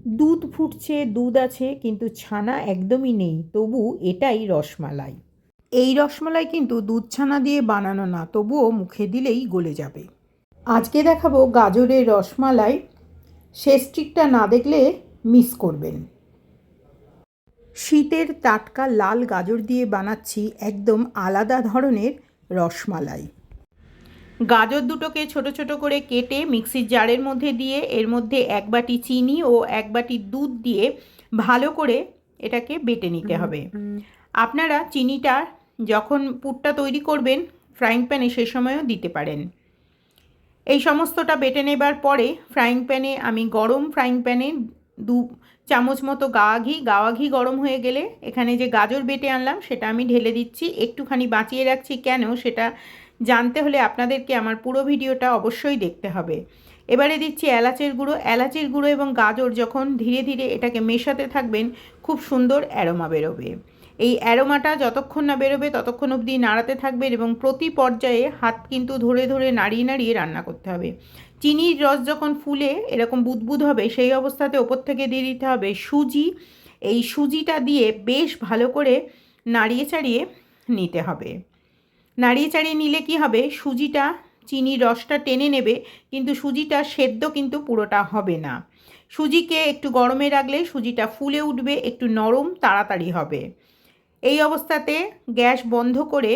দুধ ফুটছে, দুধ আছে, কিন্তু ছানা একদমই নেই, তবু এটাই রসমালাই। এই রসমালাই কিন্তু দুধ ছানা দিয়ে বানানো না, তবুও মুখে দিলেই গলে যাবে। আজকে দেখাবো গাজরের রসমালাই। শেষ ট্রিকটা না দেখলে মিস করবেন। শীতের টাটকা লাল গাজর দিয়ে বানাচ্ছি একদম আলাদা ধরনের রসমালাই। গাজর দুটোকে ছোট ছোট করে কেটে মিক্সির জারের মধ্যে দিয়ে এর মধ্যে 1 বাটি চিনি ও 1 বাটি দুধ দিয়ে ভালো করে এটাকে বেটে নিতে হবে। আপনারা চিনিটা যখন পুরটা তৈরি করবেন ফ্রাইং প্যানে সে সময়ও দিতে পারেন। এই সমস্তটা বেটে নেবার পরে ফ্রাইং প্যানে আমি গরম ফ্রাইং প্যানে 2 চামচ মতো গাওয়া ঘি গরম হয়ে গেলে এখানে যে গাজর বেটে আনলাম সেটা আমি ঢেলে দিচ্ছি। একটুখানি বাঁচিয়ে রাখছি, কেন সেটা জানতে হলে আপনাদেরকে আমার পুরো ভিডিওটা অবশ্যই দেখতে হবে। এবারে দিচ্ছি এলাচের গুঁড়ো। এলাচের গুঁড়ো এবং গাজর যখন ধীরে ধীরে এটাকে মেশাতে থাকবেন খুব সুন্দর অ্যারোমা বেরোবে। এই অ্যারোমাটা যতক্ষণ না বেরোবে ততক্ষণ অবধি নাড়াতে থাকবেন এবং প্রতি পর্যায়ে হাত কিন্তু ধরে ধরে নাড়িয়ে নাড়িয়ে রান্না করতে হবে। চিনির রস যখন ফুলে এরকম বুদবুদ হবে সেই অবস্থাতে ওপর থেকে দিয়ে দিতে হবে সুজি। এই সুজিটা দিয়ে বেশ ভালো করে নাড়িয়ে চাড়িয়ে নিতে হবে। নাড়িয়ে চাড়িয়ে নিলে কি হবে, সুজিটা চিনির রসটা টেনে নেবে, কিন্তু সুজিটা সেদ্ধ কিন্তু পুরোটা হবে না। সুজিকে একটু গরমে রাখলে সুজিটা ফুলে উঠবে, একটু নরম তাড়াতাড়ি হবে। এই অবস্থাতে গ্যাস বন্ধ করে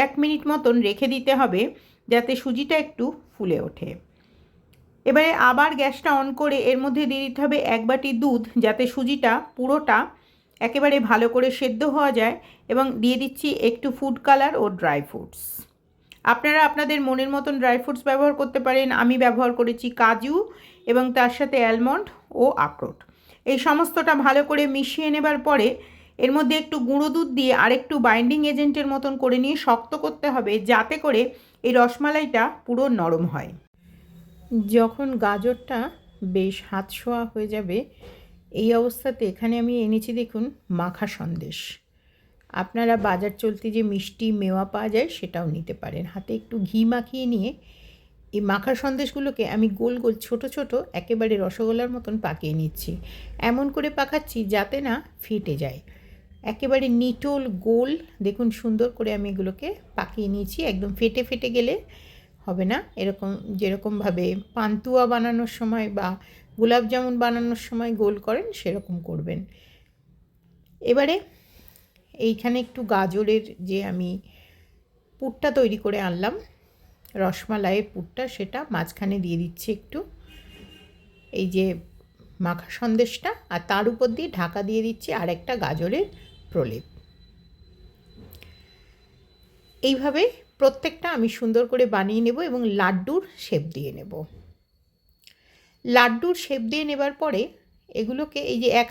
1 মিনিট মতন রেখে দিতে হবে যাতে সুজিটা একটু ফুলে ওঠে। এবারে আবার গ্যাসটা অন করে এর মধ্যে দিয়ে দিতে হবে 1 বাটি দুধ, যাতে সুজিটা পুরোটা একেবারে ভালো করে সেদ্ধ হওয়া যায়, এবং দিয়ে দিচ্ছি একটু ফুড কালার ও ড্রাই ফ্রুটস। আপনারা আপনাদের মনের মতন ড্রাই ফ্রুটস ব্যবহার করতে পারেন। আমি ব্যবহার করেছি কাজু এবং তার সাথে অ্যালমন্ড ও আখরোট। এই সমস্তটা ভালো করে মিশিয়ে নেবার পরে এর মধ্যে একটু গুঁড়ো দুধ দিয়ে আরেকটু বাইন্ডিং এজেন্টের মতন করে নিয়ে শক্ত করতে হবে, যাতে করে এই রসমালাইটা পুরো নরম হয়। যখন গাজরটা বেশ হাত ছোঁয়া হয়ে যাবে এই অবস্থাতে এখানে আমি এনেছি দেখুন মাখা সন্দেশ। আপনারা বাজার চলতি যে মিষ্টি মেওয়া পাওয়া যায় সেটাও নিতে পারেন। হাতে একটু ঘি মাখিয়ে নিয়ে এই মাখা সন্দেশগুলোকে আমি গোল গোল ছোট ছোট একেবারে রসগোল্লার মতন পাকিয়ে নিচ্ছি। এমন করে পাকাচ্ছি যাতে না ফেটে যায়। একেবারে নিটোল গোল দেখুন সুন্দর করে আমি এগুলোকে পাকিয়ে নিয়েছি। একদম ফেটে ফেটে গেলে হবে না, এরকম যেরকমভাবে পান্তুয়া বানানোর সময় বা গোলাপ জামুন বানানোর সময় গোল করেন সেরকম করবেন। এবারে এইখানে একটু গাজরের যে আমি পুরটা তৈরি করে আনলাম রসমালাইয়ের পুরটা, সেটা মাঝখানে দিয়ে দিচ্ছি একটু এই যে মাখা সন্দেশটা, আর তার উপর দিয়ে ঢাকা দিয়ে দিচ্ছি আর একটা গাজরের প্রলেপ। এইভাবে প্রত্যেকটা আমি সুন্দর করে বানিয়ে নেব এবং লাড্ডুর শেপ দিয়ে নেব। লাড্ডুর শেপ দিয়ে নেবার পরে এগুলোকে এই যে এক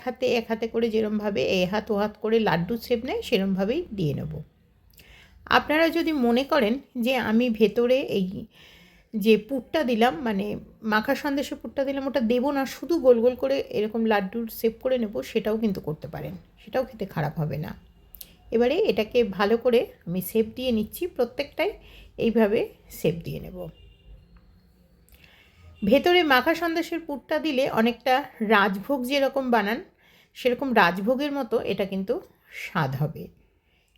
হাতে করে যেরমভাবে এ হাত ও হাত করে লাড্ডুর শেপ নেয় সেরমভাবেই দিয়ে নেব। আপনারা যদি মনে করেন যে আমি ভেতরে এই যে পুরটা দিলাম মানে মাখা সন্দেশের পুরটা দিলাম ওটা দেবো না, শুধু গোল গোল করে এরকম লাড্ডুর শেপ করে নেব, সেটাও কিন্তু করতে পারেন, সেটাও খেতে খারাপ হবে না। এবারে এটাকে ভালো করে আমি শেপ দিয়ে নিচ্ছি, প্রত্যেকটাই এইভাবে শেপ দিয়ে নেব। ভেতরে মাখা সন্দেশের পুরটা দিলে অনেকটা রাজভোগ যেরকম বানান সেরকম রাজভোগের মতো এটা কিন্তু স্বাদ হবে।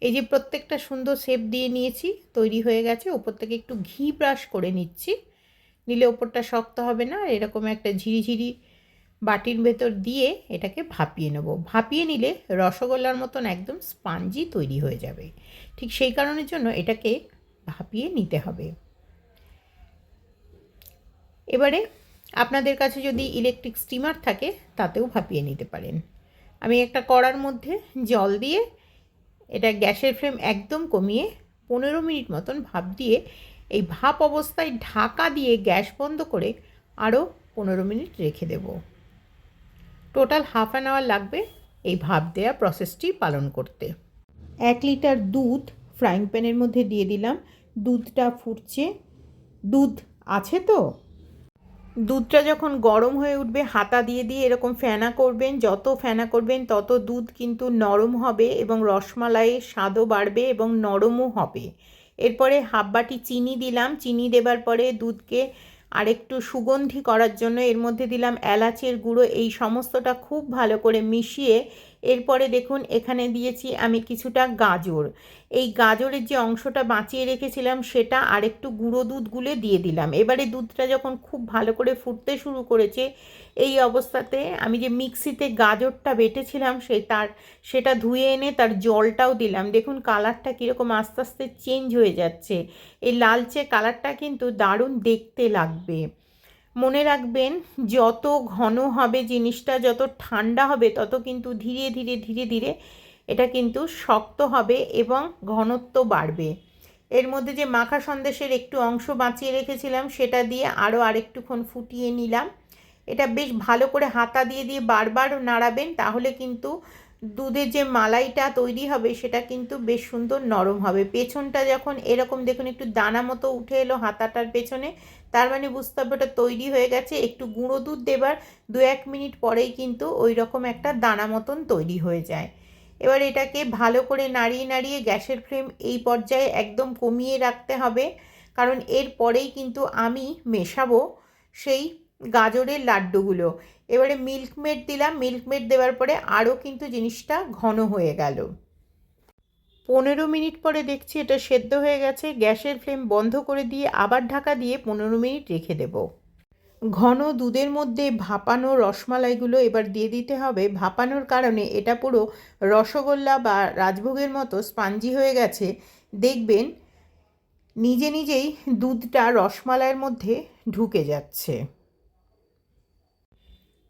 এই যে প্রত্যেকটা সুন্দর শেপ দিয়ে নিয়েছি, তৈরি হয়ে গেছে। ওপর থেকে একটু ঘি ব্রাশ করে নিচ্ছি, নিলে ওপরটা শক্ত হবে না। এরকম একটা ঝিরিঝিরি বাটির ভেতর দিয়ে এটাকে ভাপিয়ে নেব। ভাপিয়ে নিলে রসগোল্লার মতন একদম স্পঞ্জি তৈরি হয়ে যাবে। ঠিক সেই কারণের জন্য এটাকে ভাপিয়ে নিতে হবে। এবারে আপনাদের কাছে যদি ইলেকট্রিক স্টিমার থাকে তাতেও ভাপিয়ে নিতে পারেন। আমি একটা কড়ার মধ্যে জল দিয়ে এটা গ্যাসের ফ্লেম একদম কমিয়ে 15 মিনিট মতন ভাপ দিয়ে এই ভাপ অবস্থায় ঢাকা দিয়ে গ্যাস বন্ধ করে আরও 15 মিনিট রেখে দেব। টোটাল হাফ অ্যান আওয়ার লাগবে এই ভাপ দেওয়া প্রসেসটি পালন করতে। 1 লিটার দুধ ফ্রাইং প্যানের মধ্যে দিয়ে দিলাম। দুধটা ফুটছে, দুধ আছে তো। দুধটা যখন গরম হয়ে উঠবে হাতা দিয়ে দিয়ে এরকম ফেনা করবেন, যত ফেনা করবেন তত দুধ কিন্তু নরম হবে এবং রসমালাইয়ের স্বাদও বাড়বে এবং নরমও হবে। এরপরে হাফ বাটি চিনি দিলাম। চিনি দেবার পরে দুধকে আর একটু সুগন্ধি করার জন্য এর মধ্যে দিলাম এলাচের গুঁড়ো। এই সমস্তটা খুব ভালো করে মিশিয়ে এরপরে দেখুন এখানে দিয়েছি আমি কিছুটা গাজর। এই গাজরের যে অংশটা বাঁচিয়ে রেখেছিলাম সেটা আর একটু গুঁড়ো দুধ গুলে দিয়ে দিলাম। এবারে দুধটা যখন খুব ভালো করে ফুটতে শুরু করেছে এই অবস্থাতে আমি যে মিক্সিতে গাজরটা বেটেছিলাম সেটা ধুয়ে এনে তার জলটাও দিলাম। দেখুন কালারটা কীরকম আস্তে আস্তে চেঞ্জ হয়ে যাচ্ছে। এই লালচে কালারটা কিন্তু দারুণ দেখতে লাগবে। মনে রাখবেন যত ঘন হবে জিনিসটা, যত ঠান্ডা হবে তত কিন্তু ধীরে ধীরে ধীরে ধীরে এটা কিন্তু শক্ত হবে এবং ঘনত্ব বাড়বে। এর মধ্যে যে মাখা সন্দেশের একটু অংশ বাঁচিয়ে রেখেছিলাম সেটা দিয়ে আরও আরেকটুক্ষণ ফুটিয়ে নিলাম। এটা বেশ ভালো করে হাতা দিয়ে দিয়ে বারবার নাড়াবেন, তাহলে কিন্তু দুধের যে মালাইটা তৈরি হবে সেটা কিন্তু বেশ সুন্দর নরম হবে। পেছনটা যখন এরকম দেখুন একটু দানা মতো উঠে এলো হাতাটার পেছনে, তার মানে বুঝতে হবে ওটা তৈরি হয়ে গেছে। একটু গুঁড়ো দুধ দেবার 2-1 মিনিট পরেই কিন্তু ওই রকম একটা দানা মতন তৈরি হয়ে যায়। এবার এটাকে ভালো করে নাড়িয়ে নাড়িয়ে গ্যাসের ফ্লেম এই পর্যায়ে একদম কমিয়ে রাখতে হবে, কারণ এর পরেই কিন্তু আমি মেশাবো সেই গাজরের লাড্ডুগুলো। এবারে মিল্কমেড দিলাম। মিল্কমেড দেওয়ার পরে আরও কিন্তু জিনিসটা ঘন হয়ে গেল। 15 মিনিট পরে দেখছি এটা সেদ্ধ হয়ে গেছে। গ্যাসের ফ্লেম বন্ধ করে দিয়ে আবার ঢাকা দিয়ে 15 মিনিট রেখে দেব। ঘন দুধের মধ্যে ভাপানো রসমালাইগুলো এবার দিয়ে দিতে হবে। ভাপানোর কারণে এটা পুরো রসগোল্লা বা রাজভোগের মতো স্পঞ্জি হয়ে গেছে। দেখবেন নিজে নিজেই দুধটা রসমালাইয়ের মধ্যে ঢুকে যাচ্ছে।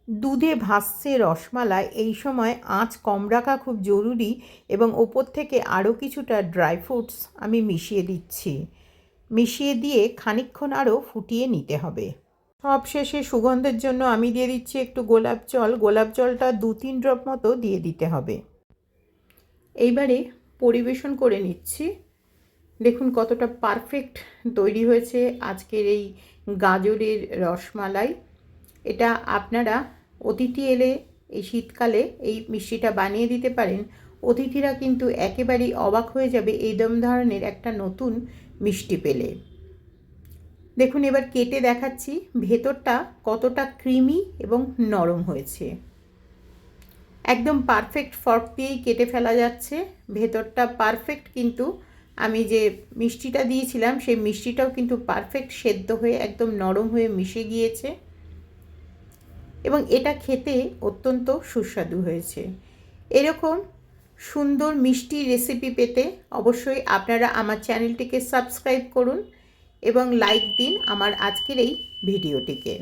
দুধে ভাসছে রসমালাই, এই সময় আঁচ কম রাখা খুব জরুরি এবং ওপর থেকে আরও কিছুটা ড্রাই ফ্রুটস আমি মিশিয়ে দিচ্ছি। মিশিয়ে দিয়ে খানিকক্ষণ আরও ফুটিয়ে নিতে হবে। সব শেষে সুগন্ধের জন্য আমি দিয়ে দিচ্ছি একটু গোলাপ জল। গোলাপ জলটা 2-3 ড্রপ মতো দিয়ে দিতে হবে। এইবারে পরিবেশন করে নিচ্ছি। দেখুন কতটা পারফেক্ট তৈরি হয়েছে আজকের এই গাজরের রসমালাই। এটা আপনারা অতিথি এলে এই শীতকালে এই মিষ্টিটা বানিয়ে দিতে পারেন। অতিথিরা কিন্তু একেবারেই অবাক হয়ে যাবে এই ধরনের একটা নতুন মিষ্টি পেলে। দেখুন এবার কেটে দেখাচ্ছি ভেতরটা কতটা ক্রিমি এবং নরম হয়েছে। একদম পারফেক্ট ফর্ক দিয়েই কেটে ফেলা যাচ্ছে। ভেতরটা পারফেক্ট, কিন্তু আমি যে মিষ্টিটা দিয়েছিলাম সেই মিষ্টিটাও কিন্তু পারফেক্ট সেদ্ধ হয়ে একদম নরম হয়ে মিশে গিয়েছে এবং এটা খেতে অত্যন্ত সুস্বাদু হয়েছে। এরকম সুন্দর মিষ্টি রেসিপি পেতে অবশ্যই আপনারা আমার চ্যানেলটিকে সাবস্ক্রাইব করুন এবং লাইক দিন আমার আজকের এই ভিডিওটিকে।